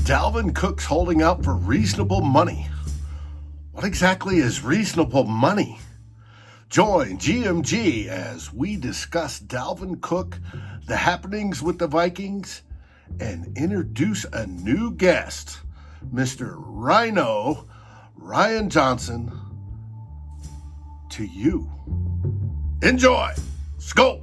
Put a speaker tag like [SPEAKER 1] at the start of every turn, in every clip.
[SPEAKER 1] Dalvin Cook's holding out for reasonable money. What exactly is reasonable money? Join GMG as we discuss Dalvin Cook, the happenings with the Vikings, and introduce a new guest, Mr. Ryno, Ryan Johnson, to you. Enjoy! Skol!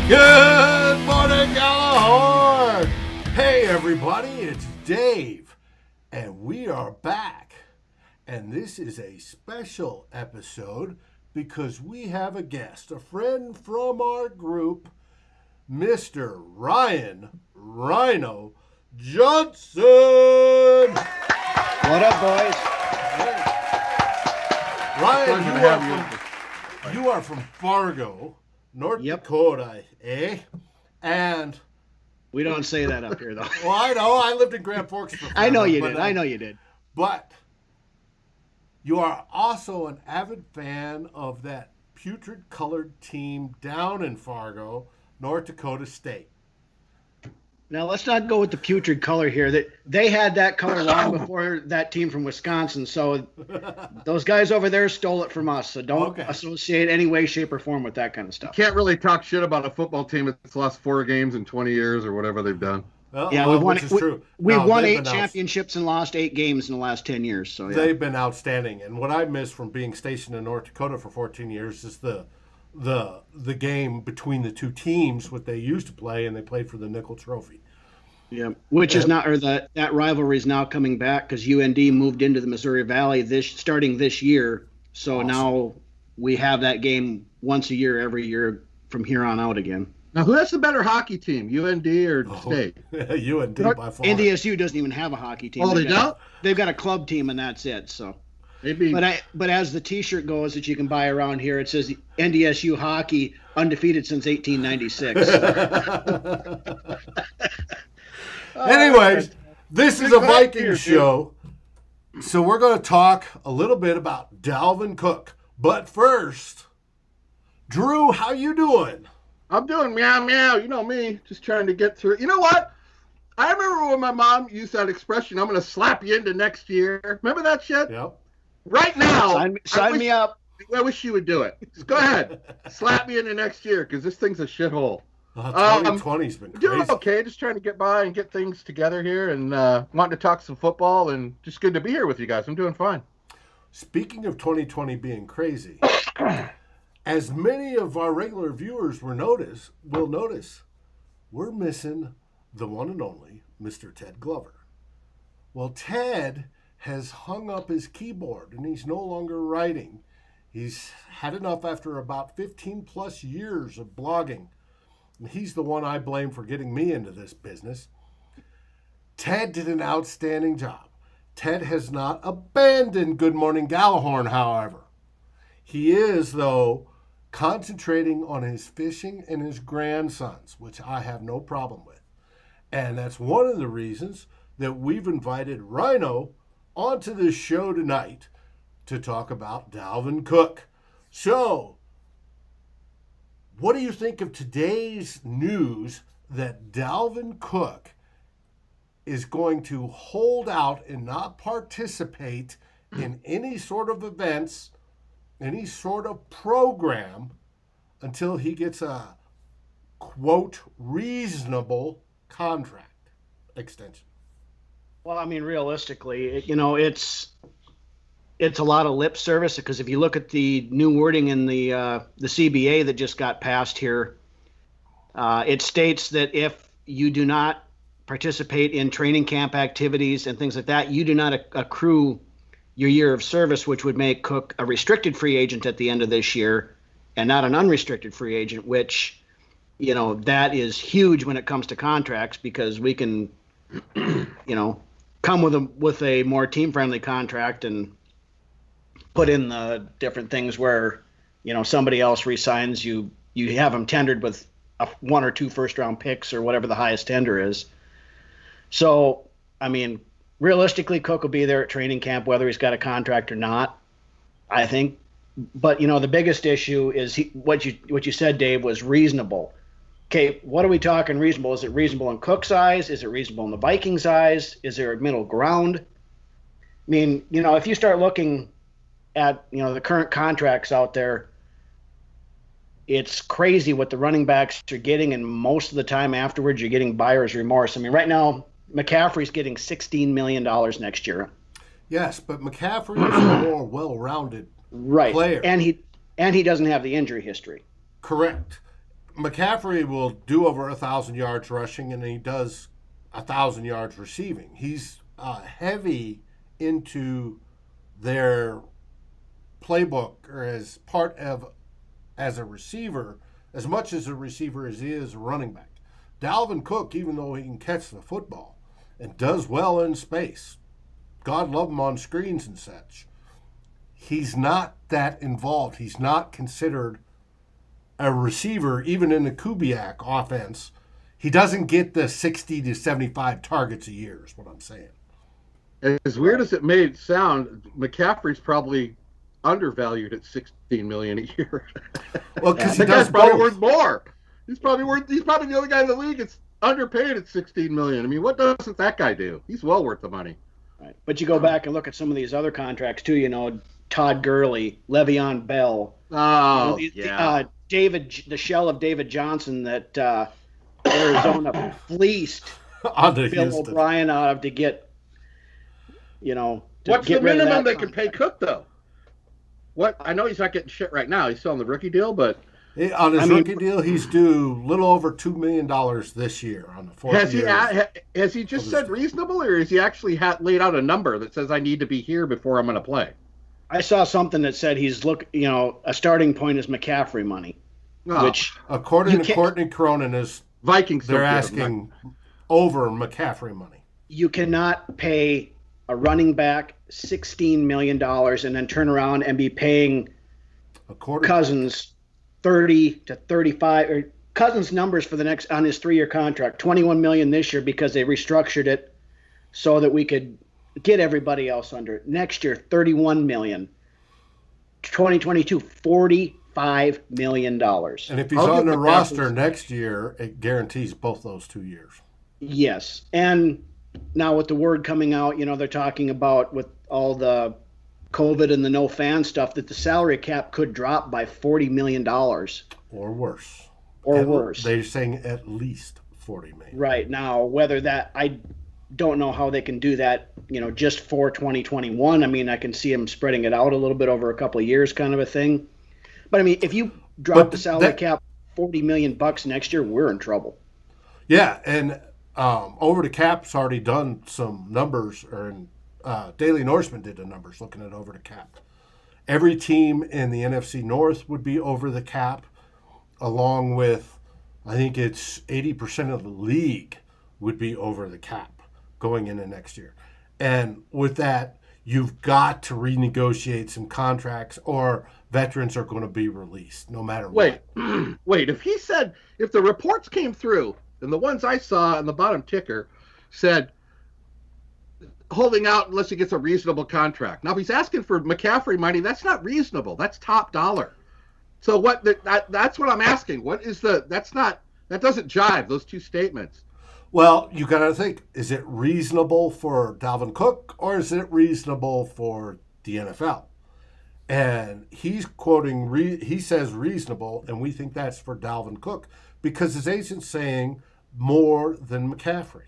[SPEAKER 1] Good morning, Gjallarhorn! Hey everybody, it's Dave, and we are back. And this is a special episode because we have a guest, a friend from our group, Mr. Ryno Johnson!
[SPEAKER 2] What up, boys?
[SPEAKER 1] Ryan, you are from Fargo, North Dakota, eh? And
[SPEAKER 2] we don't say that up here, though.
[SPEAKER 1] well, I know. I lived in Grand Forks for
[SPEAKER 2] I know you did.
[SPEAKER 1] But you are also an avid fan of that putrid-colored team down in Fargo, North Dakota State.
[SPEAKER 2] Now, let's not go with the putrid color here. They had that color long before that team from Wisconsin, so those guys over there stole it from us. So don't associate any way, shape, or form with that kind of stuff.
[SPEAKER 3] You can't really talk shit about a football team that's lost 4 games in 20 years or whatever they've done.
[SPEAKER 2] We've won 8 championships and lost 8 games in the last 10 years. So
[SPEAKER 1] they've been outstanding. And what I missed from being stationed in North Dakota for 14 years is the game between the two teams, what they used to play, and they played for the Nickel Trophy.
[SPEAKER 2] Yeah, which is not, or that rivalry is now coming back because UND moved into the Missouri Valley starting this year. So Now we have that game once a year, every year from here on out again.
[SPEAKER 3] Now, who has the better hockey team, UND or State?
[SPEAKER 1] UND by far.
[SPEAKER 2] NDSU doesn't even have a hockey team.
[SPEAKER 3] Oh, they don't?
[SPEAKER 2] They've got a club team, and that's it. So.
[SPEAKER 3] Maybe.
[SPEAKER 2] But as the T-shirt goes that you can buy around here, it says NDSU hockey undefeated since 1896.
[SPEAKER 1] Anyways, this is a Vikings show, so we're going to talk a little bit about Dalvin Cook. But first, Drew, how you doing?
[SPEAKER 3] I'm doing meow meow. You know me, just trying to get through. You know what? I remember when my mom used that expression, I'm going to slap you into next year. Remember that shit?
[SPEAKER 1] Yep.
[SPEAKER 3] Right now,
[SPEAKER 2] sign me up.
[SPEAKER 3] I wish you would do it. Just go ahead. Slap me into next year because this thing's a shithole.
[SPEAKER 1] 2020's been crazy.
[SPEAKER 3] Doing okay, just trying to get by and get things together here and wanting to talk some football and just good to be here with you guys. I'm doing fine.
[SPEAKER 1] Speaking of 2020 being crazy, as many of our regular viewers will notice, we're missing the one and only Mr. Ted Glover. Well, Ted has hung up his keyboard and he's no longer writing. He's had enough after about 15 plus years of blogging. And he's the one I blame for getting me into this business. Ted did an outstanding job. Ted has not abandoned Good Morning Gjallarhorn, however. He is, though, concentrating on his fishing and his grandsons, which I have no problem with. And that's one of the reasons that we've invited Ryno onto this show tonight to talk about Dalvin Cook. So, what do you think of today's news that Dalvin Cook is going to hold out and not participate in any sort of events, any sort of program until he gets a, quote, reasonable contract extension?
[SPEAKER 2] Well, I mean, realistically, it's a lot of lip service because if you look at the new wording in the CBA that just got passed here, it states that if you do not participate in training camp activities and things like that, you do not accrue your year of service, which would make Cook a restricted free agent at the end of this year and not an unrestricted free agent, which, that is huge when it comes to contracts because we can, come with a more team-friendly contract and put in the different things where, somebody else resigns, you have them tendered with one or two first-round picks or whatever the highest tender is. So, I mean, realistically, Cook will be there at training camp, whether he's got a contract or not, I think. But, the biggest issue is what you said, Dave, was reasonable. Okay, what are we talking reasonable? Is it reasonable in Cook's eyes? Is it reasonable in the Vikings' eyes? Is there a middle ground? I mean, if you start looking at, the current contracts out there, it's crazy what the running backs are getting, and most of the time afterwards you're getting buyer's remorse. I mean, right now, McCaffrey's getting $16 million next year.
[SPEAKER 1] Yes, but McCaffrey is a more well-rounded player.
[SPEAKER 2] And he doesn't have the injury history.
[SPEAKER 1] Correct. McCaffrey will do over 1,000 yards rushing, and he does 1,000 yards receiving. He's heavy into their playbook, or as part of as a receiver, as much as a receiver as he is a running back. Dalvin Cook, even though he can catch the football and does well in space, God love him on screens and such, he's not that involved. He's not considered a receiver, even in the Kubiak offense. He doesn't get the 60 to 75 targets a year, is what I'm saying.
[SPEAKER 3] As weird as it may sound, McCaffrey's probably undervalued at $16 million a year.
[SPEAKER 1] Well, because
[SPEAKER 3] he does probably worth more. He's probably the only guy in the league that's underpaid at $16 million. I mean, what doesn't that guy do? He's well worth the money.
[SPEAKER 2] Right. But you go back and look at some of these other contracts too. Todd Gurley, Le'Veon Bell.
[SPEAKER 3] Oh,
[SPEAKER 2] the shell of David Johnson that Arizona fleeced Bill O'Brien out of to get.
[SPEAKER 3] What's the minimum they can pay Cook though? What, I know he's not getting shit right now. He's still on the rookie deal, but
[SPEAKER 1] on his rookie deal, he's due a little over $2 million this year on the fourth year.
[SPEAKER 3] Has he just said reasonable, or has he actually laid out a number that says I need to be here before I'm going to play?
[SPEAKER 2] I saw something that said he's a starting point is McCaffrey money, which
[SPEAKER 1] according to Courtney Cronin is
[SPEAKER 3] Vikings.
[SPEAKER 1] They're asking over McCaffrey money.
[SPEAKER 2] You cannot pay a running back $16 million and then turn around and be paying Cousins 30 to 35 or Cousins numbers for the next on his 3-year contract, 21 million this year because they restructured it so that we could get everybody else under it. Next year, 31 million. 2022, $45 million.
[SPEAKER 1] And if he's on the roster next year, it guarantees both those 2 years.
[SPEAKER 2] Yes. And now with the word coming out, they're talking about with all the COVID and the no fan stuff that the salary cap could drop by $40 million. Or
[SPEAKER 1] worse.
[SPEAKER 2] Worse.
[SPEAKER 1] They're saying at least $40 million.
[SPEAKER 2] Right. Now, whether that, I don't know how they can do that, just for 2021. I mean, I can see them spreading it out a little bit over a couple of years kind of a thing. But, I mean, if you drop the salary cap $40 million next year, we're in trouble.
[SPEAKER 1] Yeah, and Over the Cap's already done some numbers, Daily Norseman did the numbers looking at Over the Cap. Every team in the NFC North would be over the cap, along with, I think it's 80% of the league would be over the cap going into next year. And with that, you've got to renegotiate some contracts or veterans are going to be released no matter what.
[SPEAKER 3] Wait, if the reports came through, and the ones I saw in the bottom ticker said holding out unless he gets a reasonable contract. Now, if he's asking for McCaffrey money, that's not reasonable. That's top dollar. So that's what I'm asking. What is that doesn't jive, those two statements.
[SPEAKER 1] Well, you got to think, is it reasonable for Dalvin Cook or is it reasonable for the NFL? And he's quoting, he says reasonable, and we think that's for Dalvin Cook because his agent's saying more than McCaffrey.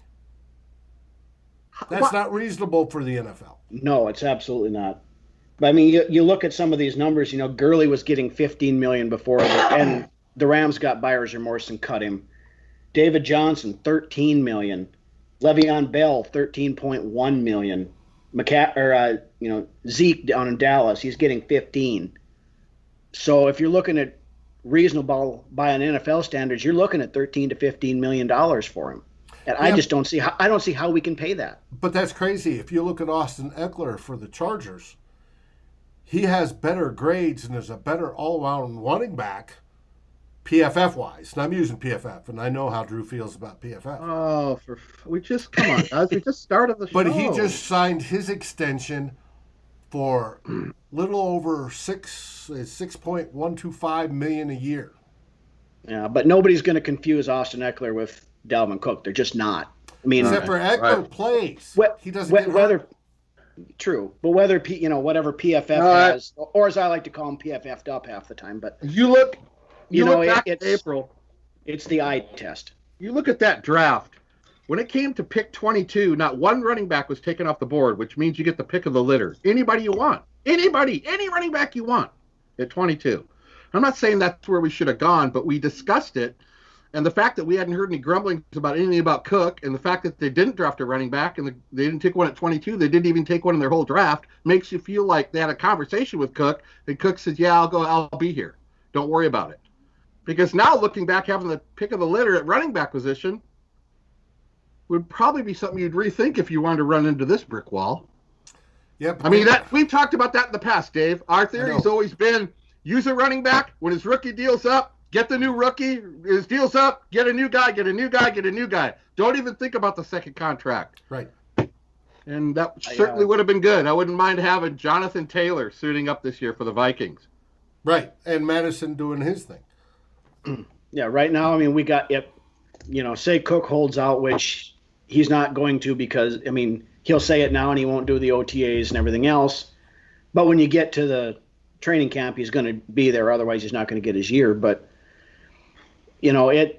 [SPEAKER 1] That's not reasonable for the NFL.
[SPEAKER 2] No, it's absolutely not. But I mean, you look at some of these numbers. Gurley was getting $15 million before, and the Rams got buyer's remorse and cut him. David Johnson, $13 million. Le'Veon Bell, $13.1 million. Zeke down in Dallas, he's getting $15. So if you're looking at reasonable by an NFL standards, you're looking at $13 to $15 million for him. And I just don't see how we can pay that.
[SPEAKER 1] But that's crazy. If you look at Austin Eckler for the Chargers, he has better grades and is a better all-around running back, PFF-wise. And I'm using PFF, and I know how Drew feels about PFF.
[SPEAKER 3] Oh, we just come on, guys. We just started the show.
[SPEAKER 1] But he just signed his extension for little over $6.125 million a year.
[SPEAKER 2] Yeah, but nobody's going to confuse Austin Eckler with Dalvin Cook. They're just not. I mean,
[SPEAKER 1] except for Eckler plays. He doesn't get hurt.
[SPEAKER 2] True, but whether whatever PFF has, or as I like to call them, PFF'd up half the time. But
[SPEAKER 3] you look back
[SPEAKER 2] it's
[SPEAKER 3] April.
[SPEAKER 2] It's the eye test.
[SPEAKER 3] You look at that draft. When it came to pick 22, not one running back was taken off the board, which means you get the pick of the litter. Anybody you want, any running back you want at 22. I'm not saying that's where we should have gone, but we discussed it. And the fact that we hadn't heard any grumblings about anything about Cook, and the fact that they didn't draft a running back, and they didn't take one at 22, they didn't even take one in their whole draft, makes you feel like they had a conversation with Cook, and Cook says, yeah, I'll be here. Don't worry about it. Because now, looking back, having the pick of the litter at running back position would probably be something you'd rethink if you wanted to run into this brick wall.
[SPEAKER 1] Yeah,
[SPEAKER 3] I mean, we've talked about that in the past, Dave. Our theory has always been use a running back when his rookie deal's up. Get the new rookie, his deal's up, get a new guy. Don't even think about the second contract.
[SPEAKER 1] Right.
[SPEAKER 3] And that certainly would have been good. I wouldn't mind having Jonathan Taylor suiting up this year for the Vikings.
[SPEAKER 1] Right, and Madison doing his thing.
[SPEAKER 2] Yeah, right now, I mean, we got, say Cook holds out, which he's not going to because, I mean, he'll say it now and he won't do the OTAs and everything else. But when you get to the training camp, he's going to be there. Otherwise, he's not going to get his year. But I don't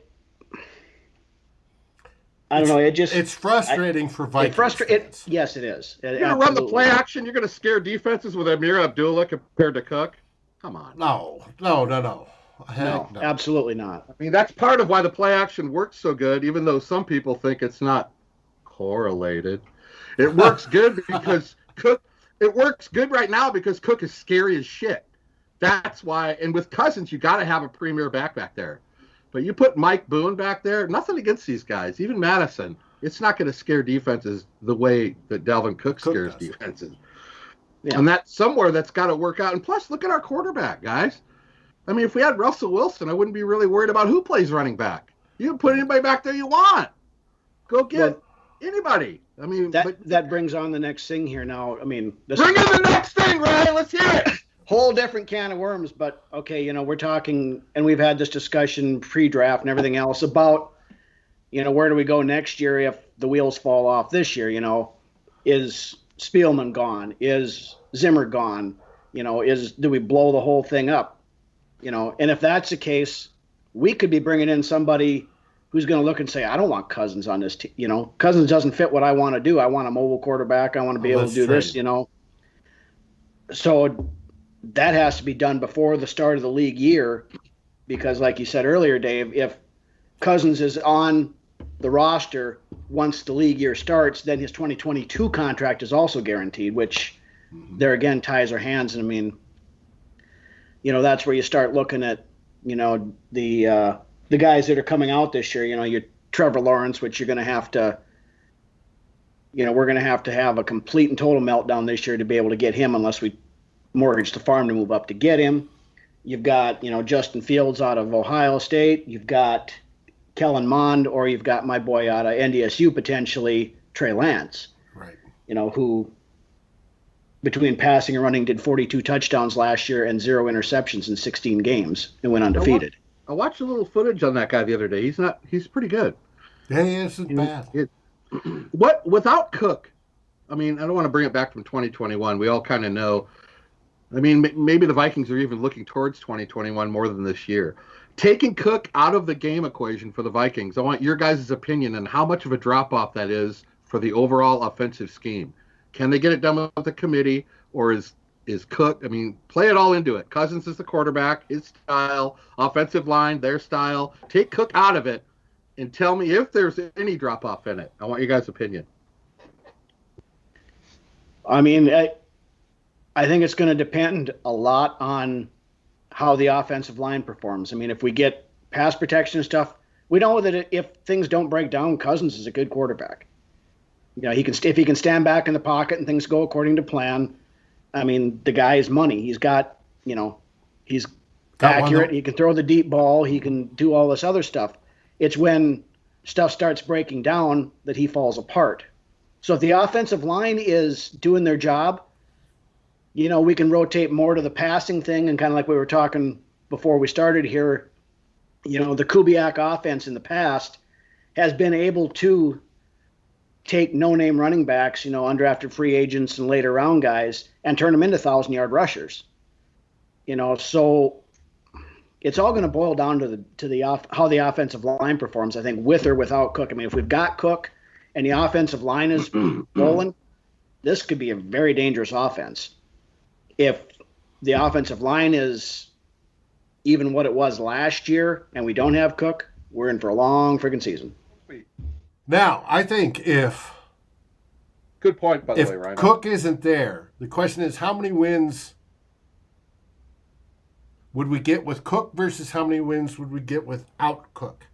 [SPEAKER 2] know.
[SPEAKER 1] It's frustrating for Vikings.
[SPEAKER 2] Yes, it is.
[SPEAKER 3] You're going to run the play action. You're going to scare defenses with Amir Abdullah compared to Cook. Come on.
[SPEAKER 1] No.
[SPEAKER 2] No, absolutely not.
[SPEAKER 3] I mean, that's part of why the play action works so good, even though some people think it's not correlated. It works good because Cook. It works good right now because Cook is scary as shit. That's why. And with Cousins, you got to have a premier back there. But you put Mike Boone back there, nothing against these guys, even Madison, it's not going to scare defenses the way that Dalvin Cook scares defenses. Yeah. And that's somewhere that's got to work out. And plus, look at our quarterback, guys. I mean, if we had Russell Wilson, I wouldn't be really worried about who plays running back. You can put anybody back there you want. Go get anybody. I mean,
[SPEAKER 2] that brings on the next thing here now. I mean,
[SPEAKER 3] bring in the next thing, Ryan. Let's hear it.
[SPEAKER 2] Whole different can of worms, but okay, we're talking, and we've had this discussion pre-draft and everything else about, where do we go next year if the wheels fall off this year? Is Spielman gone? Is Zimmer gone? Do we blow the whole thing up? And if that's the case, we could be bringing in somebody who's going to look and say, I don't want Cousins on this team. Cousins doesn't fit what I want to do. I want a mobile quarterback. I want to be able to do this, So that has to be done before the start of the league year because, like you said earlier, Dave, if Cousins is on the roster once the league year starts, then his 2022 contract is also guaranteed, which there again ties our hands. And I mean, that's where you start looking at, the guys that are coming out this year, your Trevor Lawrence, which you're going to have to, we're going to have a complete and total meltdown this year to be able to get him unless we mortgage the farm to move up to get him. You've got, Justin Fields out of Ohio State. You've got Kellen Mond, or you've got my boy out of NDSU, potentially Trey Lance.
[SPEAKER 1] Right.
[SPEAKER 2] Who between passing and running did 42 touchdowns last year and 0 interceptions in 16 games and went undefeated.
[SPEAKER 3] I watched a little footage on that guy the other day. He's pretty good.
[SPEAKER 1] Yeah, he isn't bad.
[SPEAKER 3] Without Cook, I mean, I don't want to bring it back from 2021. We all kind of know. I mean, maybe the Vikings are even looking towards 2021 more than this year. Taking Cook out of the game equation for the Vikings, I want your guys' opinion on how much of a drop-off that is for the overall offensive scheme. Can they get it done with the committee, or is Cook, I mean, play it all into it. Cousins is the quarterback, his style, offensive line, their style. Take Cook out of it and tell me if there's any drop-off in it. I want your guys' opinion.
[SPEAKER 2] I mean, I think it's going to depend a lot on how the offensive line performs. I mean, if we get pass protection and stuff, we know that if things don't break down, Cousins is a good quarterback. If he can stand back in the pocket and things go according to plan, I mean, the guy is money. He's got, he's
[SPEAKER 1] Got
[SPEAKER 2] accurate. He can throw the deep ball. He can do all this other stuff. It's when stuff starts breaking down that he falls apart. So if the offensive line is doing their job, we can rotate more to the passing thing, and kind of like we were talking before we started here, the Kubiak offense in the past has been able to take no-name running backs, undrafted free agents and later round guys, and turn them into 1,000-yard rushers. So it's all going to boil down to how the offensive line performs, I think, with or without Cook. I mean, if we've got Cook and the offensive line is rolling, this could be a very dangerous offense. If the offensive line is even what it was last year and we don't have Cook, we're in for a long freaking season.
[SPEAKER 1] Now, I think if
[SPEAKER 3] good point, by the way, Ryno.
[SPEAKER 1] Cook isn't there, the question is how many wins would we get with Cook versus how many wins would we get without Cook?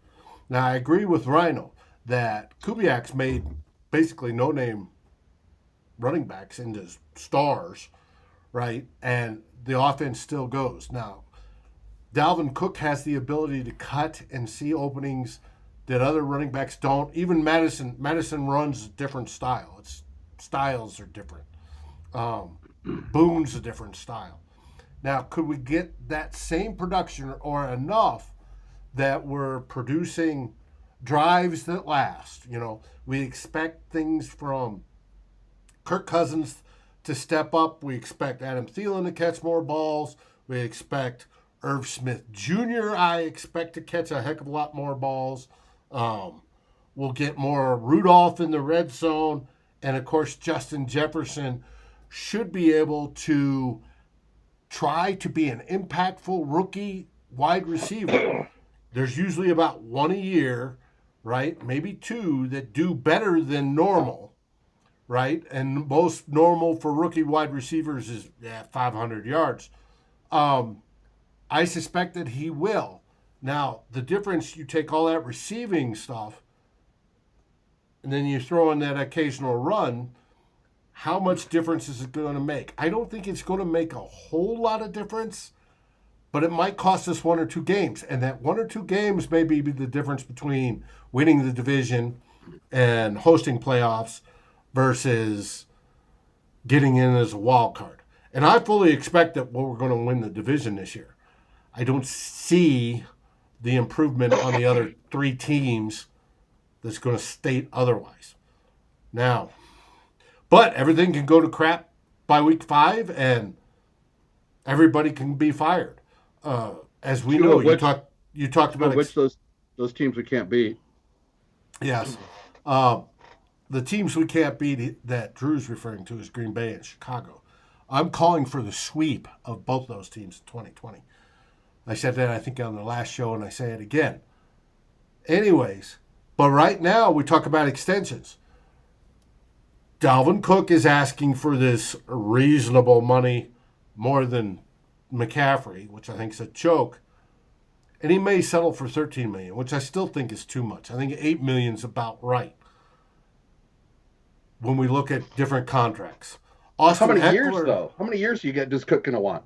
[SPEAKER 1] Now, I agree with Ryno that Kubiak's made basically no-name running backs into stars, right? And the offense still goes. Now, Dalvin Cook has the ability to cut and see openings that other running backs don't. Even Madison runs a different style. Styles are different. Boone's a different style. Now, could we get that same production or enough that we're producing drives that last? We expect things from Kirk Cousins to step up. We expect Adam Thielen to catch more balls. We expect Irv Smith Jr., I expect to catch a heck of a lot more balls. We'll get more Rudolph in the red zone. And, of course, Justin Jefferson should be able to try to be an impactful rookie wide receiver. There's usually about one a year, right? Maybe two that do better than normal, right? And most normal for rookie wide receivers is 500 yards. I suspect that he will. Now, the difference, you take all that receiving stuff, and then you throw in that occasional run, how much difference is it going to make? I don't think it's going to make a whole lot of difference, but it might cost us one or two games. And that one or two games may be the difference between winning the division and hosting playoffs versus getting in as a wild card. And I fully expect that we're going to win the division this year. I don't see the improvement on the other three teams that's going to state otherwise. Now, but everything can go to crap by week 5, and everybody can be fired. As we know, you talked about
[SPEAKER 3] which those teams we can't beat.
[SPEAKER 1] Yes, the teams we can't beat that Drew's referring to is Green Bay and Chicago. I'm calling for the sweep of both those teams in 2020. I said that, I think, on the last show, and I say it again. Anyways, but right now we talk about extensions. Dalvin Cook is asking for this reasonable money, more than McCaffrey, which I think is a joke. And he may settle for $13 million, which I still think is too much. I think $8 million is about right when we look at different contracts.
[SPEAKER 3] Austin How many years, though? How many years does Cook going to want?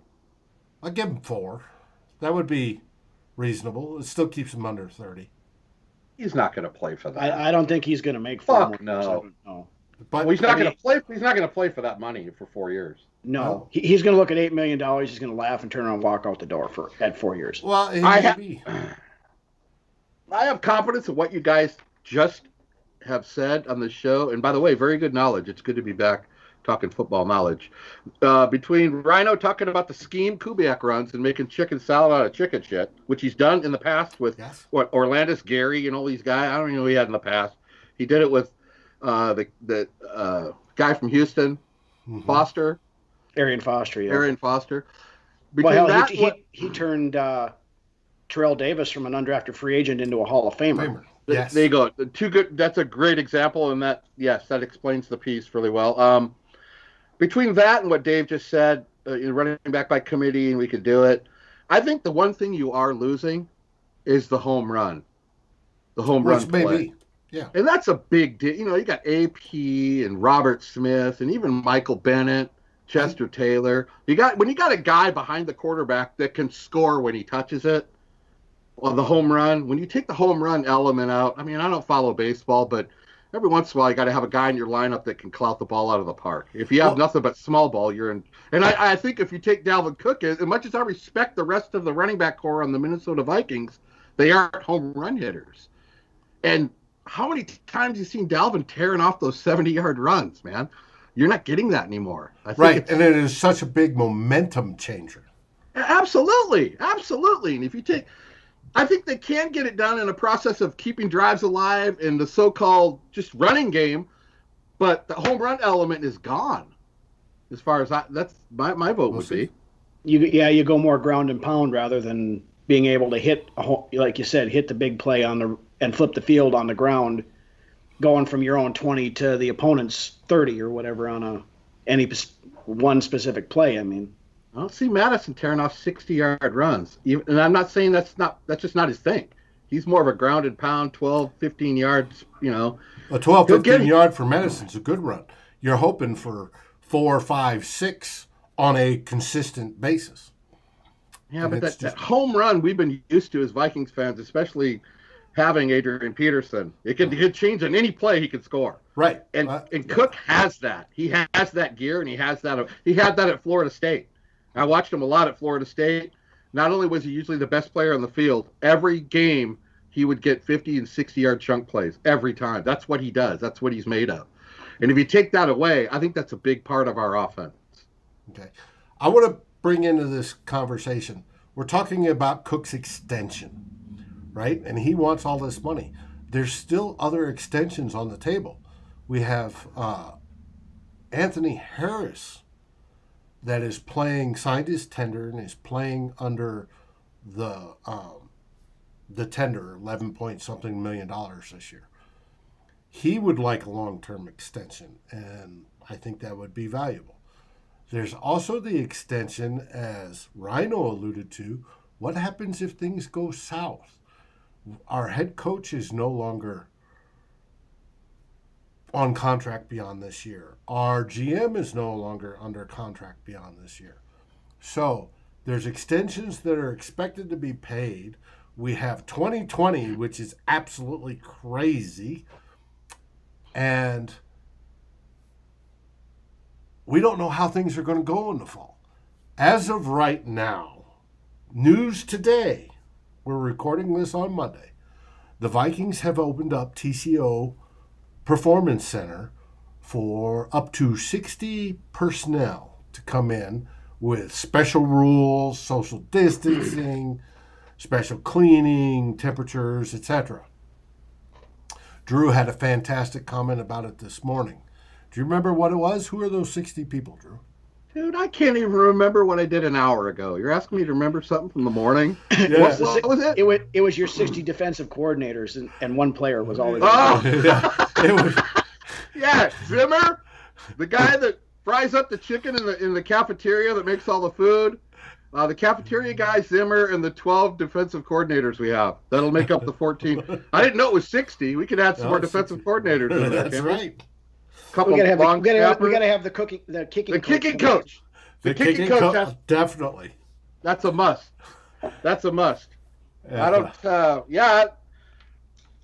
[SPEAKER 1] I'll give him 4. That would be reasonable. It still keeps him under 30.
[SPEAKER 3] He's not going to play for that.
[SPEAKER 2] I don't think he's going to make
[SPEAKER 3] 4 more. No. But he's not going to play. He's not going to play for that money for 4 years.
[SPEAKER 2] No. He's going to look at $8 million. He's going to laugh and turn around and walk out the door at 4 years.
[SPEAKER 1] Well,
[SPEAKER 3] I have confidence in what you guys just have said on the show. And by the way, very good knowledge. It's good to be back talking football knowledge. Between Ryno talking about the scheme Kubiak runs and making chicken salad out of chicken shit, which he's done in the past with Orlandis, Gary, and all these guys. I don't even know who he had in the past. He did it with the guy from Houston, Foster.
[SPEAKER 2] Arian Foster, yeah.
[SPEAKER 3] Arian Foster.
[SPEAKER 2] He turned Terrell Davis from an undrafted free agent into a Hall of Famer.
[SPEAKER 3] Yes. There you go. That's a great example, and that explains the piece really well. Between that and what Dave just said, running back by committee, and we could do it. I think the one thing you are losing is the home run. The home run play.
[SPEAKER 1] Maybe. Yeah.
[SPEAKER 3] And that's a big deal. You got AP and Robert Smith and even Michael Bennett Chester Taylor. When you got a guy behind the quarterback that can score when he touches it, on the home run, when you take the home run element out, I mean, I don't follow baseball, but every once in a while you got to have a guy in your lineup that can clout the ball out of the park. If you have nothing but small ball, you're in. And I think if you take Dalvin Cook, as much as I respect the rest of the running back core on the Minnesota Vikings, they aren't home run hitters. And how many times have you seen Dalvin tearing off those 70-yard runs, man? You're not getting that anymore.
[SPEAKER 1] Right, and it is such a big momentum changer.
[SPEAKER 3] Absolutely. And if you take, I think they can get it done in a process of keeping drives alive and the so-called just running game, but the home run element is gone. As far as that's my vote would be.
[SPEAKER 2] You go more ground and pound rather than being able to hit, like you said, hit the big play and flip the field on the ground, going from your own 20 to the opponent's 30 or whatever on any one specific play. I mean,
[SPEAKER 3] I don't see Madison tearing off 60-yard runs. And I'm not saying that's just not his thing. He's more of a ground and pound, 12, 15 yards,
[SPEAKER 1] A 12, 15 yard for Madison's a good run. You're hoping for 4, 5, 6 on a consistent basis.
[SPEAKER 3] Yeah, but that home run we've been used to as Vikings fans, especially having Adrian Peterson. It could change on any play he could score.
[SPEAKER 1] Right.
[SPEAKER 3] And Cook has that. He has that gear, and he had that at Florida State. I watched him a lot at Florida State. Not only was he usually the best player on the field, every game he would get 50 and 60-yard chunk plays every time. That's what he does. That's what he's made of. And if you take that away, I think that's a big part of our offense.
[SPEAKER 1] Okay. I want to bring into this conversation, we're talking about Cook's extension, right? And he wants all this money. There's still other extensions on the table. We have Anthony Harris that is signed his tender and is playing under the tender, 11 point something million this year. He would like a long-term extension, and I think that would be valuable. There's also the extension, as Ryno alluded to, what happens if things go south? Our head coach is no longer on contract beyond this year. Our GM is no longer under contract beyond this year. So there's extensions that are expected to be paid. We have 2020, which is absolutely crazy. And we don't know how things are going to go in the fall. As of right now, news today, we're recording this on Monday, the Vikings have opened up TCO Performance Center for up to 60 personnel to come in with special rules, social distancing, special cleaning, temperatures, etc. Drew had a fantastic comment about it this morning. Do you remember what it was? Who are those 60 people, Drew?
[SPEAKER 3] Dude, I can't even remember what I did an hour ago. You're asking me to remember something from the morning?
[SPEAKER 1] Yeah.
[SPEAKER 3] What was it?
[SPEAKER 2] It was your 60 defensive coordinators, and one player was always.
[SPEAKER 3] Oh!
[SPEAKER 1] It was,
[SPEAKER 3] Yeah, Zimmer, the guy that fries up the chicken in the cafeteria that makes all the food. The cafeteria guy, Zimmer, and the 12 defensive coordinators we have. That'll make up the 14. I didn't know it was 60. We could add some more defensive coordinators in there.
[SPEAKER 1] That's right.
[SPEAKER 3] Couple
[SPEAKER 2] we gotta have the kicking
[SPEAKER 3] coach.
[SPEAKER 1] The kicking coach, definitely.
[SPEAKER 3] That's a must. That's a must.
[SPEAKER 1] Yeah.
[SPEAKER 3] I don't.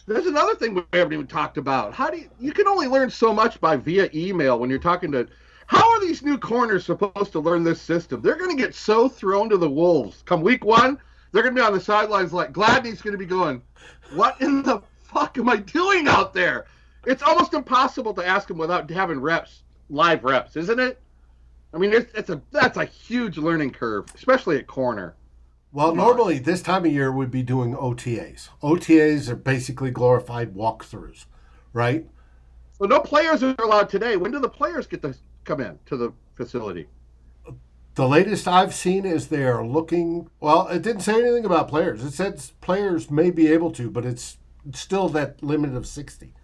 [SPEAKER 3] There's another thing we haven't even talked about. You can only learn so much via email when you're talking to. How are these new corners supposed to learn this system? They're going to get so thrown to the wolves. Come week one, they're going to be on the sidelines like Gladney's going to be going, what in the fuck am I doing out there? It's almost impossible to ask them without having live reps, isn't it? I mean, that's a huge learning curve, especially at corner.
[SPEAKER 1] Well, normally this time of year we'd be doing OTAs. OTAs are basically glorified walkthroughs, right?
[SPEAKER 3] So no players are allowed today. When do the players get to come in to the facility?
[SPEAKER 1] The latest I've seen is they are looking. Well, it didn't say anything about players. It said players may be able to, but it's still that limit of 60.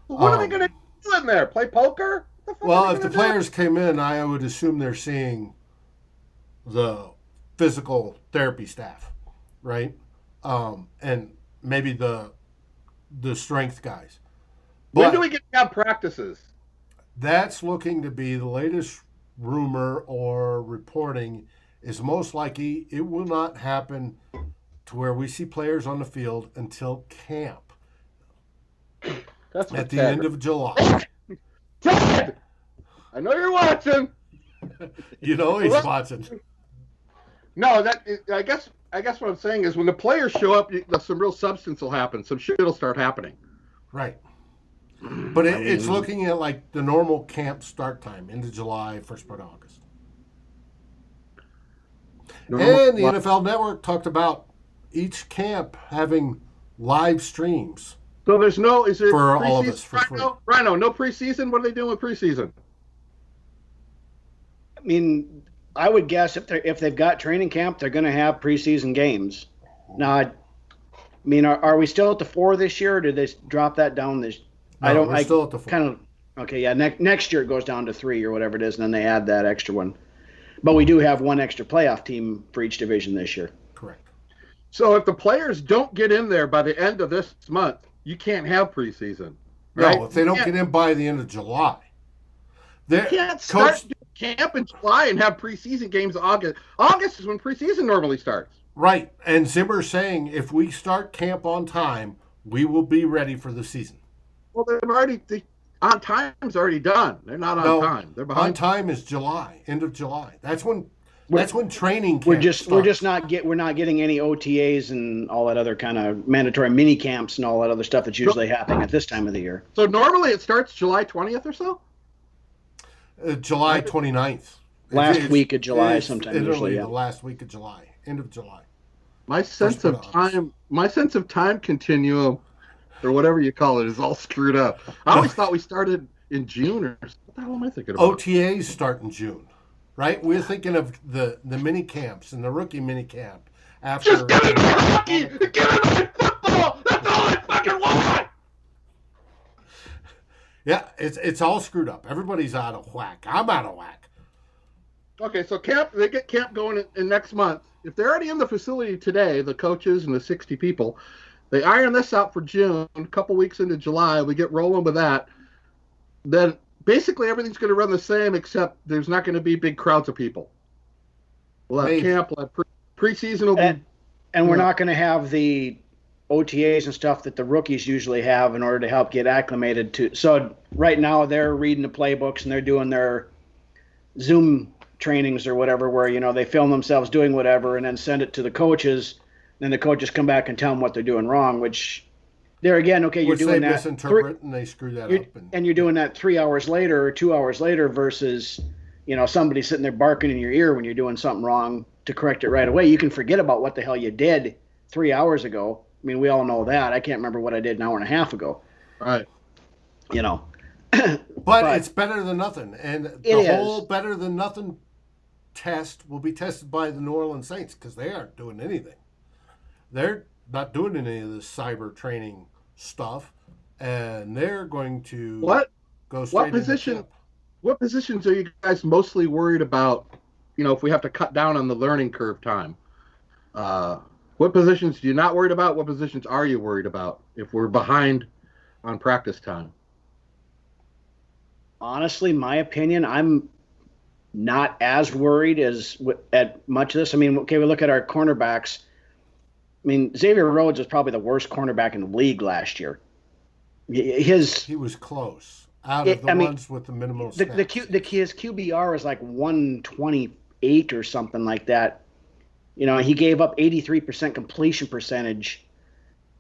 [SPEAKER 3] Well, what are they going to do in there? Play poker?
[SPEAKER 1] Well, if the players came in, I would assume they're seeing the physical therapy staff, right? And maybe the strength guys.
[SPEAKER 3] When do we get to have practices?
[SPEAKER 1] That's looking to be the latest rumor or reporting is most likely it will not happen to where we see players on the field until camp
[SPEAKER 3] That's
[SPEAKER 1] at the end of July.
[SPEAKER 3] Ted! I know you're watching.
[SPEAKER 1] You know he's watching.
[SPEAKER 3] No, I guess what I'm saying is when the players show up, some real substance will happen. Some shit will start happening.
[SPEAKER 1] Right. But it's looking at like the normal camp start time, into July, first part of August. And the NFL Network talked about each camp having live streams.
[SPEAKER 3] So is it
[SPEAKER 1] for all of us for free?
[SPEAKER 3] Ryno, no preseason? What are they doing with preseason?
[SPEAKER 2] I mean, I would guess if they've got training camp, they're going to have preseason games. Now, I mean, are we still at the 4 this year, or did they drop that down this?
[SPEAKER 1] No, we're still at the 4.
[SPEAKER 2] Okay, yeah. Next year it goes down to 3 or whatever it is, and then they add that extra one. But we do have one extra playoff team for each division this year.
[SPEAKER 1] Correct.
[SPEAKER 3] So if the players don't get in there by the end of this month, you can't have preseason. Right?
[SPEAKER 1] No, if they don't get in by the end of July.
[SPEAKER 3] You can't start camp in July and have preseason games in August. August is when preseason normally starts.
[SPEAKER 1] Right. And Zimmer's saying if we start camp on time, we will be ready for the season.
[SPEAKER 3] Well, on time's already done. They're not on time. They're behind.
[SPEAKER 1] On time is July, end of July. That's when training camp
[SPEAKER 2] We're not getting any OTAs and all that other kind of mandatory mini camps and all that other stuff that's usually happening at this time of the year.
[SPEAKER 3] So normally it starts July 20th or so?
[SPEAKER 1] July 29th.
[SPEAKER 2] Last week of July sometime usually.
[SPEAKER 1] The last week of July, end of July.
[SPEAKER 3] My sense of time continuum, or whatever you call it, is all screwed up. I always thought we started in June or what the hell am I thinking about?
[SPEAKER 1] OTAs start in June, right? We're thinking of the mini camps and the rookie mini camp after.
[SPEAKER 3] Just give me my rookie! Give me my football! That's all I fucking want!
[SPEAKER 1] Yeah, it's all screwed up. Everybody's out of whack. I'm out of whack.
[SPEAKER 3] Okay, so they get camp going in next month. If they're already in the facility today, the coaches and the 60 people, they iron this out for June, a couple weeks into July, we get rolling with that. Then basically everything's going to run the same, except there's not going to be big crowds of people. We'll have camp, we'll have preseason will be...
[SPEAKER 2] And we're not going to have the OTAs and stuff that the rookies usually have in order to help get acclimated to. So right now they're reading the playbooks and they're doing their Zoom trainings or whatever, where, they film themselves doing whatever and then send it to the coaches. Then the coaches come back and tell them what they're doing wrong, which there again, okay, you're doing that.
[SPEAKER 1] Which they misinterpret and they screw that up.
[SPEAKER 2] And you're doing that 3 hours later or 2 hours later versus, somebody sitting there barking in your ear when you're doing something wrong to correct it right away. You can forget about what the hell you did 3 hours ago. I mean, we all know that. I can't remember what I did an hour and a half ago.
[SPEAKER 3] Right.
[SPEAKER 1] But it's better than nothing. And the whole better than nothing test will be tested by the New Orleans Saints because they aren't doing anything. They're not doing any of this cyber training stuff, and they're going to go straight into camp.
[SPEAKER 3] What positions are you guys mostly worried about, if we have to cut down on the learning curve time? What positions are you not worried about? What positions are you worried about if we're behind on practice time?
[SPEAKER 2] Honestly, my opinion, I'm not as worried at much of this. I mean, okay, we look at our cornerbacks. I mean, Xavier Rhodes was probably the worst cornerback in the league last year.
[SPEAKER 1] He was close. Out of the ones with the minimal snaps.
[SPEAKER 2] His QBR is like 128 or something like that. He gave up 83% completion percentage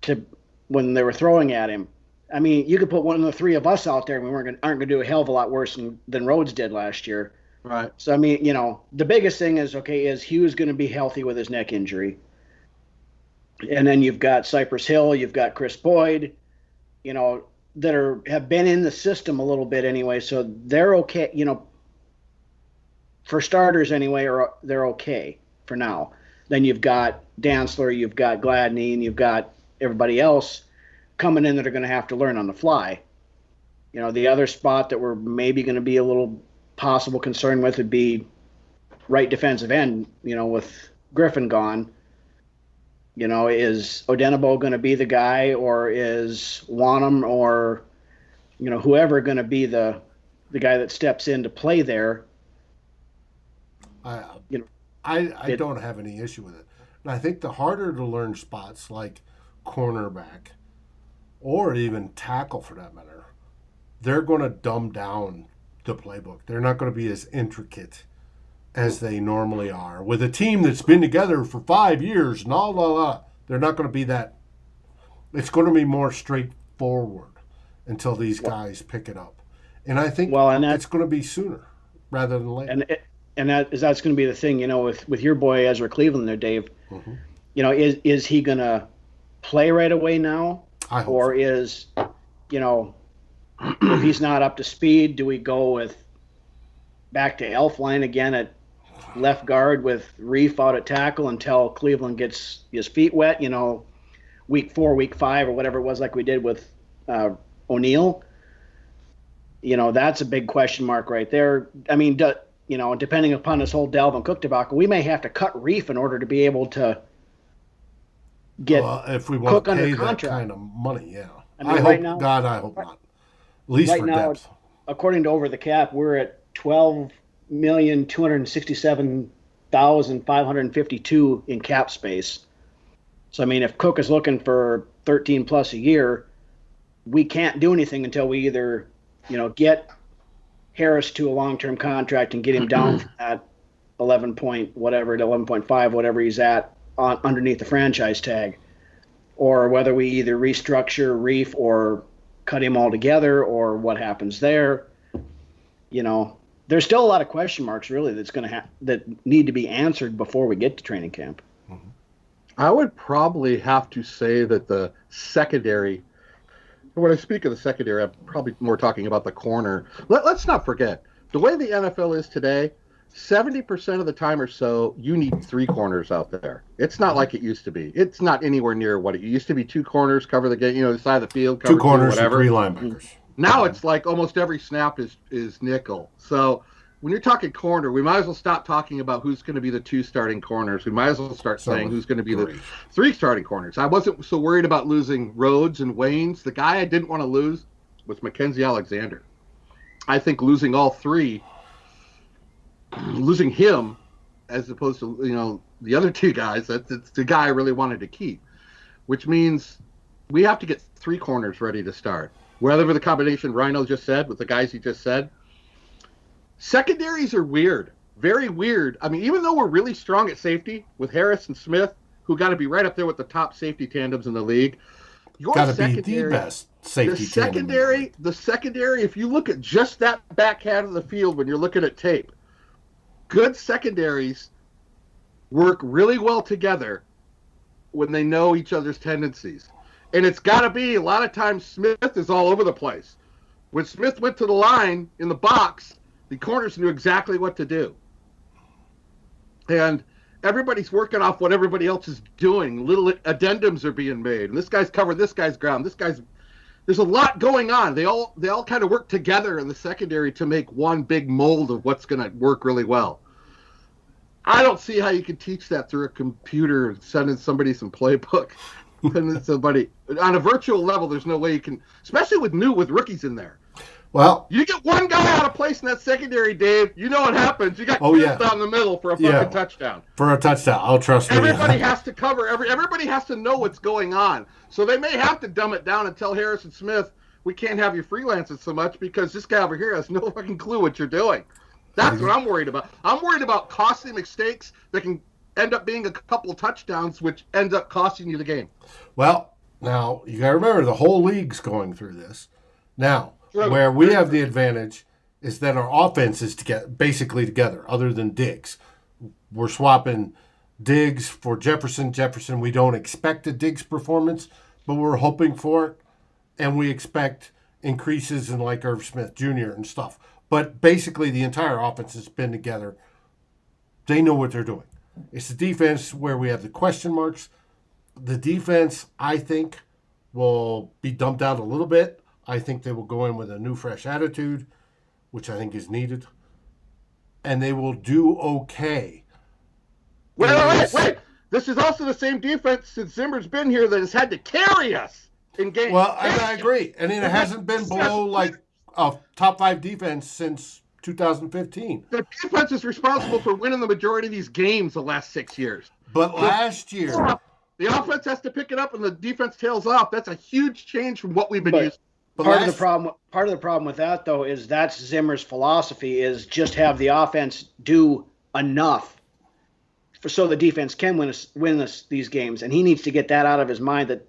[SPEAKER 2] to when they were throwing at him. I mean, you could put one of the three of us out there and we aren't going to do a hell of a lot worse than Rhodes did last year.
[SPEAKER 3] Right.
[SPEAKER 2] So, I mean, the biggest thing is Hughes going to be healthy with his neck injury? And then you've got Cypress Hill, you've got Chris Boyd, that have been in the system a little bit anyway, so they're okay, for starters anyway, or they're okay for now. Then you've got Dantzler, you've got Gladney, and you've got everybody else coming in that are going to have to learn on the fly. The other spot that we're maybe going to be a little possible concern with would be right defensive end, with Griffin gone. Is Odenigbo going to be the guy, or is Wanham or, whoever going to be the guy that steps in to play there?
[SPEAKER 1] I
[SPEAKER 2] You know,
[SPEAKER 1] I don't have any issue with it. And I think the harder to learn spots like cornerback or even tackle for that matter, they're going to dumb down the playbook. They're not going to be as intricate as they normally are. With a team that's been together for 5 years and they're not going to be that. It's going to be more straightforward until these guys pick it up. And I think it's going to be sooner rather than later.
[SPEAKER 2] And that's going to be the thing, with your boy Ezra Cleveland there, Dave.
[SPEAKER 1] Mm-hmm.
[SPEAKER 2] Is he going to play right away now?
[SPEAKER 1] I hope
[SPEAKER 2] or
[SPEAKER 1] so.
[SPEAKER 2] Is, if he's not up to speed, do we go with back to Elfline again at left guard with Reef out at tackle until Cleveland gets his feet wet, week 4, week 5, or whatever it was, like we did with O'Neal? That's a big question mark right there. I mean, depending upon this whole Dalvin Cook debacle, we may have to cut Reef in order to be able to get
[SPEAKER 1] if we want
[SPEAKER 2] Cook
[SPEAKER 1] to pay
[SPEAKER 2] under
[SPEAKER 1] that
[SPEAKER 2] contract.
[SPEAKER 1] kind of money, yeah.
[SPEAKER 2] I mean,
[SPEAKER 1] I hope
[SPEAKER 2] right now-
[SPEAKER 1] God, I hope not. At least
[SPEAKER 2] right
[SPEAKER 1] for
[SPEAKER 2] now,
[SPEAKER 1] depth.
[SPEAKER 2] according to Over the Cap, we're at 12,267,552 in cap space. So I mean, if Cook is looking for 13 plus a year, we can't do anything until we either, get Harris to a long-term contract and get him down from that 11 point whatever to 11.5 whatever he's at underneath the franchise tag, or whether we either restructure Reef or cut him altogether, or what happens there. There's still a lot of question marks really that need to be answered before we get to training camp.
[SPEAKER 3] I would probably have to say that the secondary, when I speak of the secondary, I'm probably more talking about the corner. Let's not forget, the way the NFL is today, 70% of the time or so, you need 3 corners out there. It's not like it used to be. It's not anywhere near what it used to be. 2 corners, cover the game, the side of the field, cover
[SPEAKER 1] 2 corners and
[SPEAKER 3] whatever.
[SPEAKER 1] 3 linebackers.
[SPEAKER 3] Now it's like almost every snap is nickel. So when you're talking corner, we might as well stop talking about who's going to be the 2 starting corners. We might as well start saying who's going to be the 3 starting corners. I wasn't so worried about losing Rhodes and Waynes. The guy I didn't want to lose was Mackenzie Alexander. I think losing all 3, losing him as opposed to the other 2 guys, it's the guy I really wanted to keep, which means we have to get 3 corners ready to start. Whether the combination Ryno just said with the guys he just said. Secondaries are weird, very weird. I mean, even though we're really strong at safety with Harris and Smith, who got to be right up there with the top safety tandems in the league,
[SPEAKER 1] got to be the best safety tandem.
[SPEAKER 3] The secondary, if you look at just that back half of the field when you're looking at tape, good secondaries work really well together when they know each other's tendencies. And it's got to be, a lot of times Smith is all over the place. When Smith went to the line in the box, the corners knew exactly what to do. And everybody's working off what everybody else is doing. Little addendums are being made. And this guy's covered this guy's ground. There's a lot going on. They all kind of work together in the secondary to make one big mold of what's going to work really well. I don't see how you can teach that through a computer, sending somebody some playbook. Somebody on a virtual level, there's no way you can, especially with rookies in there.
[SPEAKER 1] Well,
[SPEAKER 3] you get one guy out of place in that secondary, Dave. You know what happens. You got kids down the middle for a fucking touchdown.
[SPEAKER 1] For a touchdown, I'll trust me.
[SPEAKER 3] Everybody has to cover. Everybody has to know what's going on. So they may have to dumb it down and tell Harrison Smith, we can't have you freelancing so much because this guy over here has no fucking clue what you're doing. That's what I'm worried about. I'm worried about costly mistakes that can end up being a couple touchdowns, which ends up costing you the game.
[SPEAKER 1] Well, now you got to remember the whole league's going through this. Now, where we have the advantage is that our offense is basically together, other than Diggs. We're swapping Diggs for Jefferson. We don't expect a Diggs performance, but we're hoping for it, and we expect increases in like Irv Smith Jr. and stuff. But basically, the entire offense has been together. They know what they're doing. It's the defense where we have the question marks. The defense, I think, will be dumped out a little bit. I think they will go in with a new, fresh attitude, which I think is needed. And they will do okay.
[SPEAKER 3] Wait. This is also the same defense since Zimmer's been here that has had to carry us in games.
[SPEAKER 1] Well, I agree. And it hasn't been below like a top 5 defense since 2015.
[SPEAKER 3] The defense is responsible for winning the majority of these games the last 6 years.
[SPEAKER 1] But last year,
[SPEAKER 3] the offense has to pick it up and the defense tails off. That's a huge change from what we've been used to.
[SPEAKER 2] Part of the problem with that, though, is that's Zimmer's philosophy: is just have the offense do enough so the defense can win these games, and he needs to get that out of his mind.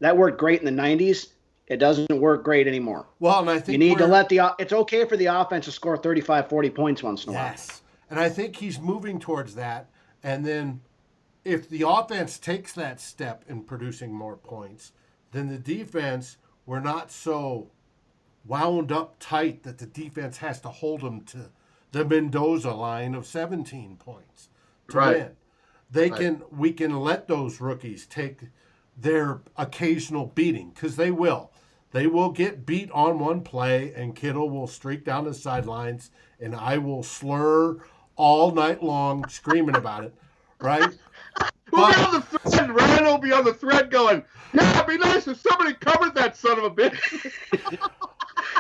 [SPEAKER 2] That worked great in the '90s. It doesn't work great anymore.
[SPEAKER 1] Well, and I think
[SPEAKER 2] you need to let it's okay for the offense to score 35, 40 points once in a while.
[SPEAKER 1] Yes, and I think he's moving towards that. And then, if the offense takes that step in producing more points, then the defense, we're not so wound up tight that the defense has to hold them to the Mendoza line of 17 points to win. We can let those rookies take their occasional beating, because they will. They will get beat on one play, and Kittle will streak down the sidelines, and I will slur all night long screaming about it, right?
[SPEAKER 3] We'll be on the thread. Ryno will be on the thread going, yeah, it'd be nice if somebody covered that son of a bitch.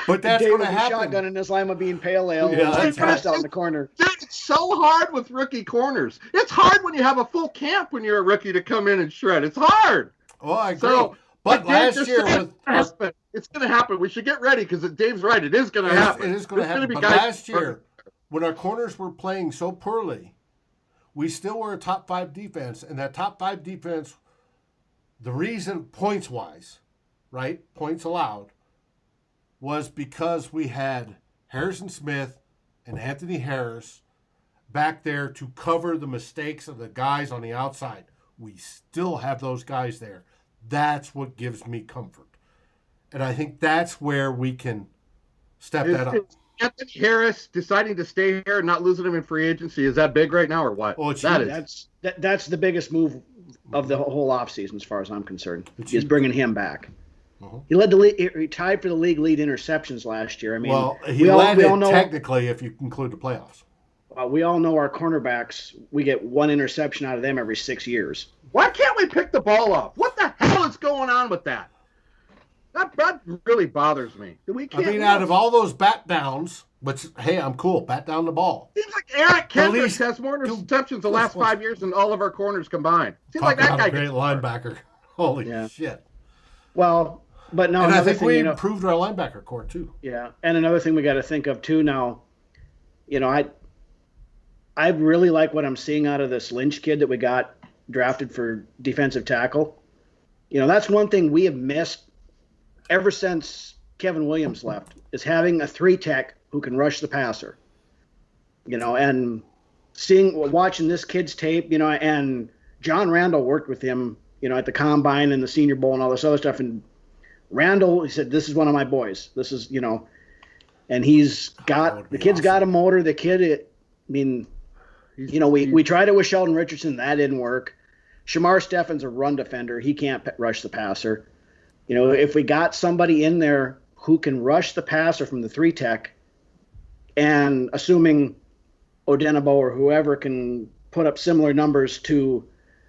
[SPEAKER 1] But that's going to happen.
[SPEAKER 2] Shotgun in this lima bean pale ale.
[SPEAKER 1] Yeah,
[SPEAKER 2] passed out in the corner.
[SPEAKER 3] Dude, it's so hard with rookie corners. It's hard when you have a full camp when you're a rookie to come in and shred. It's hard.
[SPEAKER 1] Well, I agree. But last year,
[SPEAKER 3] it's going to happen. We should get ready because Dave's right. It is going to happen.
[SPEAKER 1] It is going to happen. But last year, when our corners were playing so poorly, we still were a top 5 defense. And that top 5 defense, the reason points-wise, right, points allowed, was because we had Harrison Smith and Anthony Harris back there to cover the mistakes of the guys on the outside. We still have those guys there. That's what gives me comfort. And I think that's where we can step that up.
[SPEAKER 3] Anthony Harris deciding to stay here and not losing him in free agency, is that big right now or what?
[SPEAKER 1] Oh,
[SPEAKER 2] that's the biggest move of the whole offseason as far as I'm concerned, is bringing him back. Uh-huh. He led the league. He tied for the league lead interceptions last year. I mean,
[SPEAKER 1] we all know, technically if you include the playoffs.
[SPEAKER 2] We all know our cornerbacks. We get one interception out of them every 6 years.
[SPEAKER 3] Why can't we pick the ball up? What the hell is going on with that? That really bothers me.
[SPEAKER 1] Out of all those bat downs, but hey, I'm cool. Bat down the ball.
[SPEAKER 3] Seems like Eric Kendricks has more interceptions the last 5 years than all of our corners combined. Seems like that guy.
[SPEAKER 1] A great linebacker. Holy shit.
[SPEAKER 2] Well, but no.
[SPEAKER 1] And I think we improved our linebacker core too.
[SPEAKER 2] Yeah, and another thing we got to think of too now. I really like what I'm seeing out of this Lynch kid that we got drafted for defensive tackle. That's one thing we have missed ever since Kevin Williams left, is having a 3-tech who can rush the passer. And watching this kid's tape, and John Randall worked with him, at the Combine and the Senior Bowl and all this other stuff. And Randall, he said, this is one of my boys. This is, and he's got, the kid's got a motor. The kid, we tried it with Sheldon Richardson. That didn't work. Shamar Steffen's a run defender. He can't rush the passer. If we got somebody in there who can rush the passer from the 3-tech, and assuming Odenabo or whoever can put up similar numbers to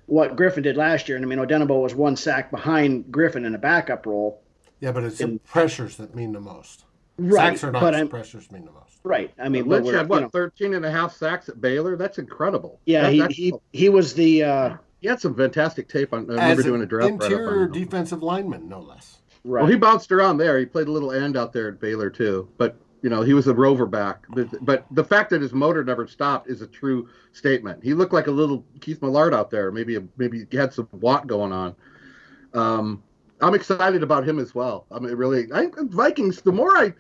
[SPEAKER 2] what Griffin did last year. And Odenabo was 1 sack behind Griffin in a backup role.
[SPEAKER 1] Yeah, but it's the pressures that mean the most.
[SPEAKER 2] Right.
[SPEAKER 1] Sacks are not, pressures mean the most.
[SPEAKER 2] Right.
[SPEAKER 3] Lynch had 13 and a half sacks at Baylor? That's incredible.
[SPEAKER 2] Yeah, he was the
[SPEAKER 3] he had some fantastic tape on. I remember doing a draft.
[SPEAKER 1] Interior defensive lineman, no less.
[SPEAKER 3] Right. Well, he bounced around there. He played a little end out there at Baylor too. But he was a rover back. But the fact that his motor never stopped is a true statement. He looked like a little Keith Millard out there. Maybe he had some watt going on. I'm excited about him as well. Vikings. The more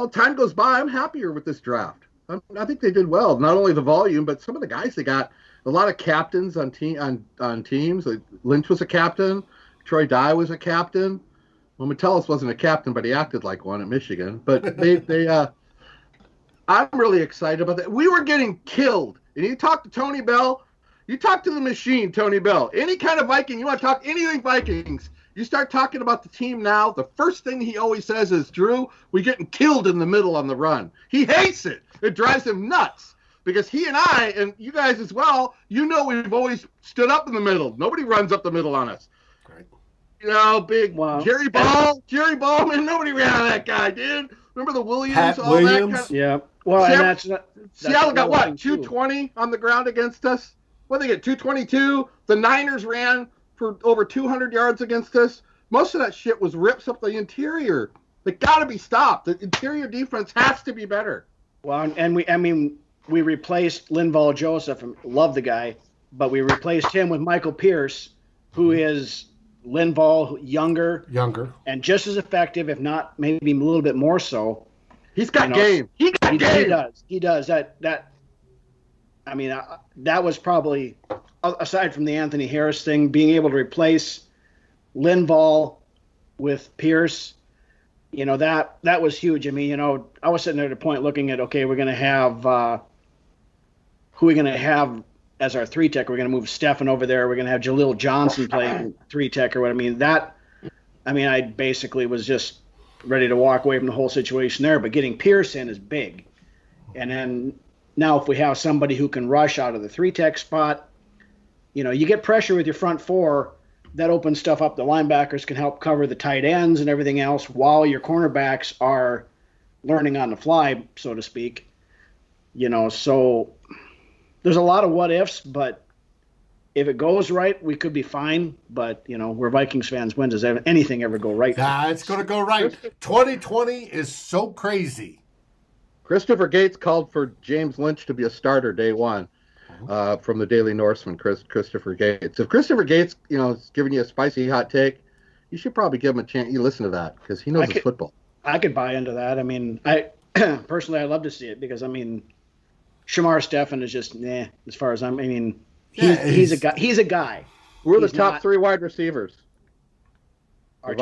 [SPEAKER 3] time goes by, I'm happier with this draft. I think they did well. Not only the volume, but some of the guys they got. A lot of captains on teams. Like Lynch was a captain. Troy Dye was a captain. Well, Metellus wasn't a captain, but he acted like one at Michigan. But I'm really excited about that. We were getting killed. And you talk to Tony Bell, you talk to the machine, Tony Bell. Any kind of Viking, you want to talk anything Vikings, you start talking about the team now, the first thing he always says is, Drew, we're getting killed in the middle on the run. He hates it. It drives him nuts. Because he and I, and you guys as well, we've always stood up in the middle. Nobody runs up the middle on us.
[SPEAKER 1] Right.
[SPEAKER 3] Jerry Ball, man, nobody ran on that guy, dude. Remember the Williams?
[SPEAKER 1] Pat
[SPEAKER 3] all
[SPEAKER 1] Williams?
[SPEAKER 3] That kind of,
[SPEAKER 2] yeah. Well, and that's
[SPEAKER 3] Seattle got what,
[SPEAKER 2] 220
[SPEAKER 3] 220 on the ground against us? What did they get, 222? The Niners ran for over 200 yards against us. Most of that shit was rips up the interior. They got to be stopped. The interior defense has to be better.
[SPEAKER 2] Well, and we replaced Linval Joseph. Love the guy, but we replaced him with Michael Pierce, who is Linval younger, and just as effective, if not maybe a little bit more so.
[SPEAKER 3] He's got game. He does.
[SPEAKER 2] He does. That was probably, aside from the Anthony Harris thing, being able to replace Linval with Pierce, that was huge. I mean, I was sitting there at a point looking at, okay, we're going to have who are we going to have as our 3-tech? We're going to move Stefan over there. We're going to have Jaleel Johnson playing 3-tech or what. I basically was just ready to walk away from the whole situation there. But getting Pierce in is big. And then now if we have somebody who can rush out of the 3-tech spot, you get pressure with your front four. That opens stuff up. The linebackers can help cover the tight ends and everything else while your cornerbacks are learning on the fly, so to speak. So there's a lot of what ifs, but if it goes right, we could be fine. But, we're Vikings fans. When does anything ever go right?
[SPEAKER 1] It's going to go right. 2020 is so crazy.
[SPEAKER 3] Christopher Gates called for James Lynch to be a starter day one. From the Daily Norseman, Christopher Gates. If Christopher Gates, is giving you a spicy hot take, you should probably give him a chance. You listen to that because he knows his football.
[SPEAKER 2] I could buy into that. I mean, I personally, I'd love to see it because Shamar Stephan is just as far as he's a guy. He's a guy.
[SPEAKER 3] We're the top 3 wide receivers.
[SPEAKER 1] Or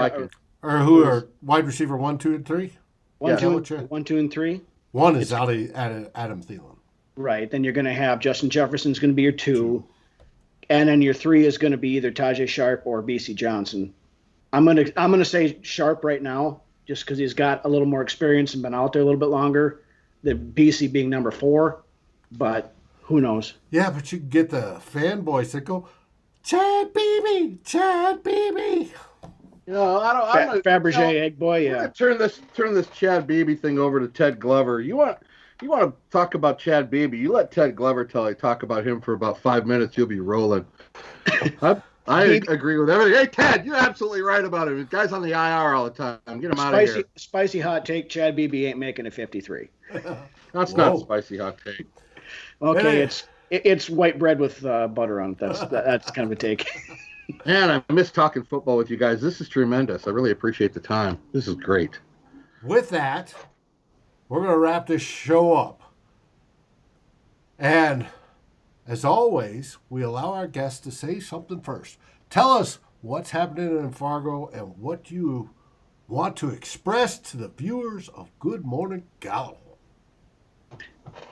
[SPEAKER 1] who are wide receiver 1, 2, and 3?
[SPEAKER 2] 1, 2, and 3.
[SPEAKER 1] One is Adam Thielen.
[SPEAKER 2] Right. Then you're going to have Justin Jefferson's going to be your 2. And then your 3 is going to be either Tajay Sharp or BC Johnson. I'm going to say Sharp right now just because he's got a little more experience and been out there a little bit longer. The BC being number 4. But who knows?
[SPEAKER 1] Yeah, but you get the fanboys that go, Chad Beebe.
[SPEAKER 2] Fabergé, Egg Boy, yeah.
[SPEAKER 3] We're gonna turn this Chad Beebe thing over to Ted Glover. You want to talk about Chad Beebe? You let Ted Glover talk about him for about 5 minutes. You'll be rolling. I agree with everything. Hey, Ted, you're absolutely right about him. The guy's on the IR all the time. Get him out of here.
[SPEAKER 2] Spicy hot take. Chad Beebe ain't making a 53.
[SPEAKER 3] That's not spicy hot take.
[SPEAKER 2] Okay, it's white bread with butter on it. That's kind of a take.
[SPEAKER 3] Man, I miss talking football with you guys. This is tremendous. I really appreciate the time. This is great.
[SPEAKER 1] With that, we're going to wrap this show up. And as always, we allow our guests to say something first. Tell us what's happening in Fargo and what you want to express to the viewers of Good Morning Gjallarhorn.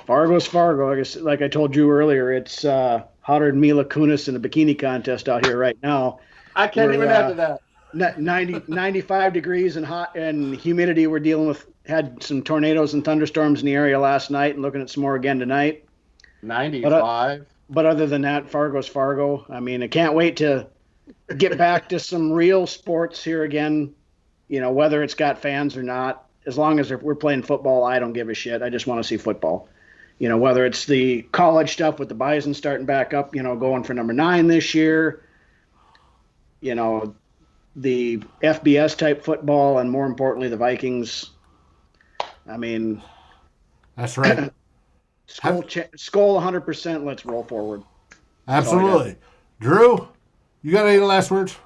[SPEAKER 2] Fargo's Fargo. Like I told you earlier, it's hotter than Mila Kunis in a bikini contest out here right now.
[SPEAKER 3] I can't even add to that.
[SPEAKER 2] 95 degrees and hot and humidity. We're dealing with. Had some tornadoes and thunderstorms in the area last night and looking at some more again tonight.
[SPEAKER 3] 95.
[SPEAKER 2] But other than that, Fargo's Fargo. I can't wait to get back to some real sports here again. Whether it's got fans or not. As long as we're playing football, I don't give a shit. I just want to see football. Whether it's the college stuff with the Bison starting back up, going for number 9 this year, the FBS type football, and more importantly, the Vikings.
[SPEAKER 1] That's right.
[SPEAKER 2] Skull 100%. Let's roll forward.
[SPEAKER 1] Absolutely. Drew, you got any last words?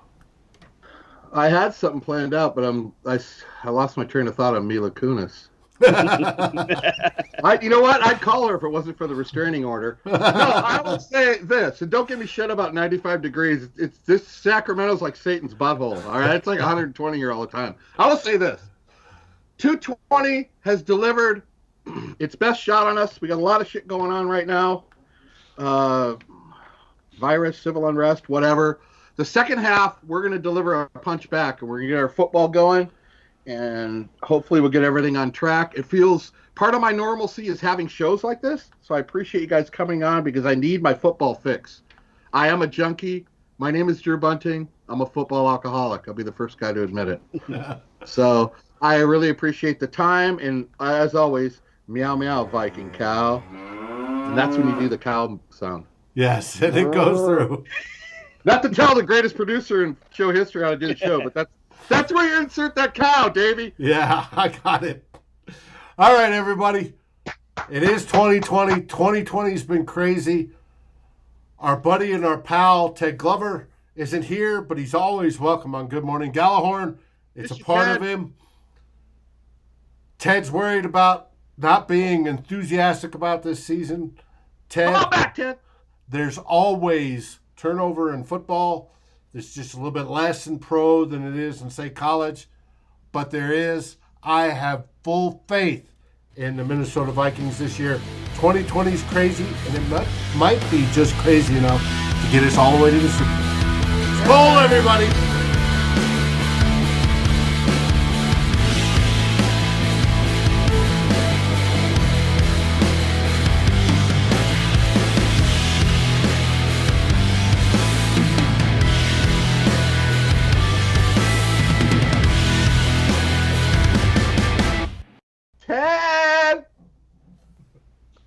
[SPEAKER 3] I had something planned out, but I lost my train of thought on Mila Kunis. You know what? I'd call her if it wasn't for the restraining order. No, I will say this, and don't give me shit about 95 degrees. It's this Sacramento's like Satan's butthole. All right, it's like 120 here all the time. I will say this: 220 has delivered its best shot on us. We got a lot of shit going on right now. Virus, civil unrest, whatever. The second half, we're going to deliver a punch back, and we're going to get our football going, and hopefully we'll get everything on track. It feels part of my normalcy is having shows like this, so I appreciate you guys coming on because I need my football fix. I am a junkie. My name is Drew Bunting. I'm a football alcoholic. I'll be the first guy to admit it. So I really appreciate the time, and as always, Meow, meow, Viking cow. And that's when you do the cow sound.
[SPEAKER 1] Yes, and it goes through.
[SPEAKER 3] Not to tell the greatest producer in show history how to do the show, but that's where you insert that cow, Davey.
[SPEAKER 1] Yeah, I got it. All right, everybody. It is 2020. 2020's been crazy. Our buddy and our pal, Ted Glover, isn't here, but he's always welcome on Good Morning Gjallarhorn. It's a part of him. Ted's worried about not being enthusiastic about this season. Ted,
[SPEAKER 3] Come on back, Ted.
[SPEAKER 1] There's always turnover in football. There's just a little bit less in pro than it is in, say, college. But there is. I have full faith in the Minnesota Vikings this year. 2020 is crazy, and it might be just crazy enough to get us all the way to the Super Bowl. Skol, everybody!
[SPEAKER 3] Ted!